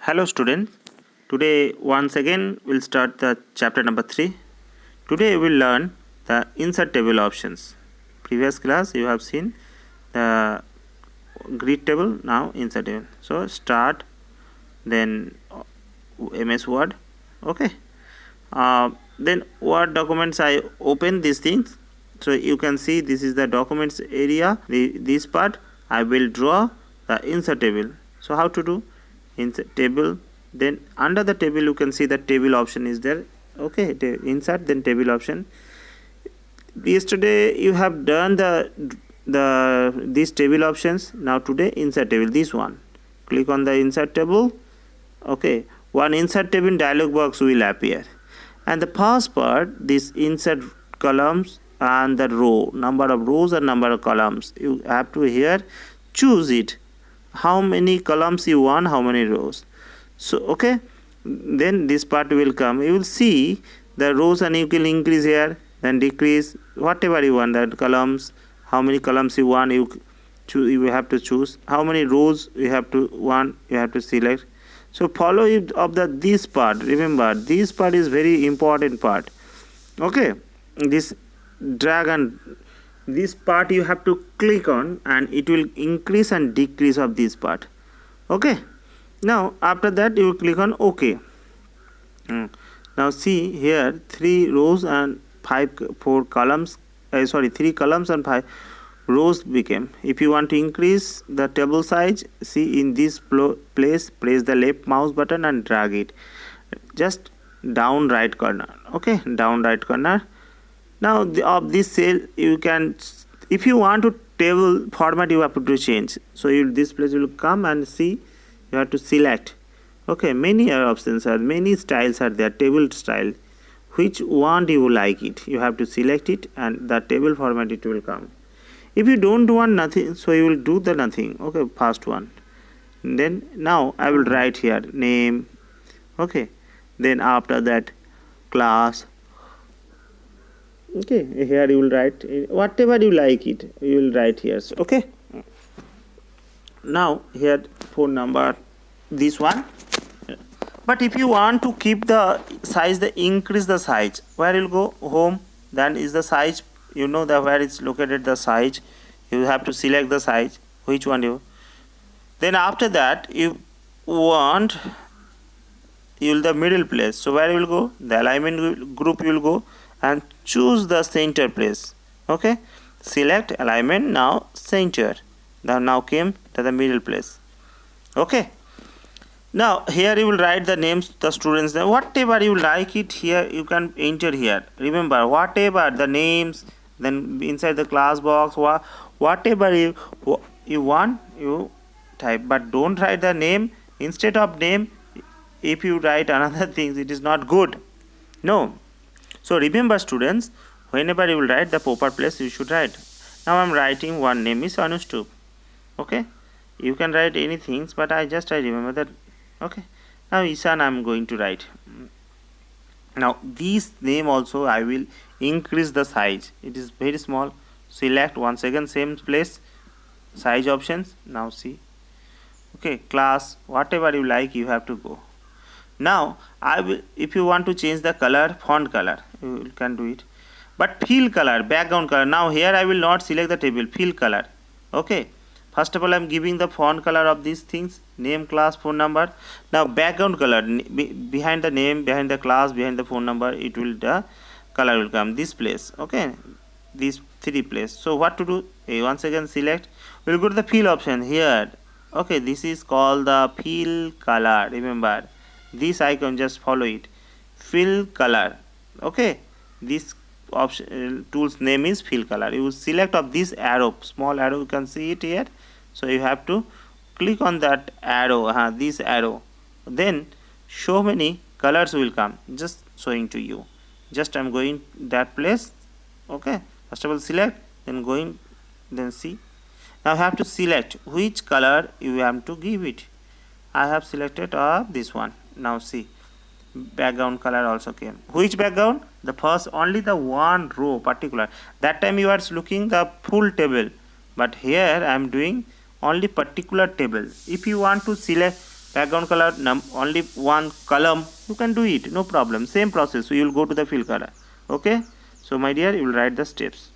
Hello students, today once again we'll start the chapter number 3. Today we will learn the insert table options. Previous class you have seen the grid table, now insert table. So start, then MS Word, okay. Then Word documents, I open these things. So you can see this is the documents area, this part I will draw the insert table. So how to do? Insert table, then under the table you can see the table option is there, okay. Insert, then table option. Yesterday you have done these table options. Now today insert table, this one, click on the insert table, okay. One insert table dialog box will appear, and the first part, this insert columns and the row, number of rows and number of columns, you have to here choose it, how many columns you want, how many rows. So okay, then this part will come, you will see the rows, and you can increase here, then decrease, whatever you want, that columns, how many columns you want, you have to choose, how many rows you have to want, you have to select. So follow it of this part. Remember, this part is very important part, okay. This drag and this part you have to click on, and it will increase and decrease of this part, okay. Now after that you will click on OK. Now see here, 3 rows and 4 columns, 3 columns and 5 rows became. If you want to increase the table size, see in this place, press the left mouse button and drag it just down right corner, okay, down right corner. Now of this cell you can, if you want to table format, you have to change. So this place will come and see, you have to select, okay. Many options are, many styles are there, table style, which one you like it, you have to select it, and the table format it will come. If you don't want nothing, so you will do the nothing, okay, first one. Then now I will write here name, okay. Then after that class, okay. Here you will write whatever you like it, you will write here, okay. Now here phone number, this one. But if you want to keep the size, increase the size, where you'll go, home, then is the size, you know the where it's located, the size, you have to select the size, which one you. Then after that you want, you will the middle place, so where you will go, the alignment group you will go and choose the center place, okay. Select alignment, now center, now came to the middle place, okay. Now here you will write the names, the students, whatever you like it, here you can enter here. Remember, whatever the names, then inside the class box, whatever you want, you type, but don't write the name. Instead of name, if you write another things, it is not good, no. So remember students, whenever you will write the proper place, you should write. Now I am writing one name is Anushtup, okay. You can write anything, but I remember that, okay. Now Ishan I am going to write. Now this name also I will increase the size, it is very small. Select once again same place, size options, now see, okay. Class, whatever you like, you have to go. Now I will, if you want to change the color, font color, you can do it, but fill color, background color, now here I will not select the table, fill color, okay. First of all I am giving the font color of these things, name, class, phone number. Now background color, behind the name, behind the class, behind the phone number, it will, the color will come this place, okay, these 3 place. So what to do, once again select, we'll go to the fill option here, okay. This is called the fill color, remember this icon, just follow it, fill color, okay. This option tools name is fill color. You select of this arrow, small arrow, you can see it here, so you have to click on that arrow, this arrow, then show many colors will come, just showing to you, just I'm going that place, okay. First of all select, then going, then see. Now I have to select which color you have to give it. I have selected this one. Now see, background color also came. Which background? The first, only the one row particular. That time you are looking the full table, but here I am doing only particular table. If you want to select background color only one column, you can do it, no problem. Same process, so you will go to the fill color. Okay, so my dear, you will write the steps.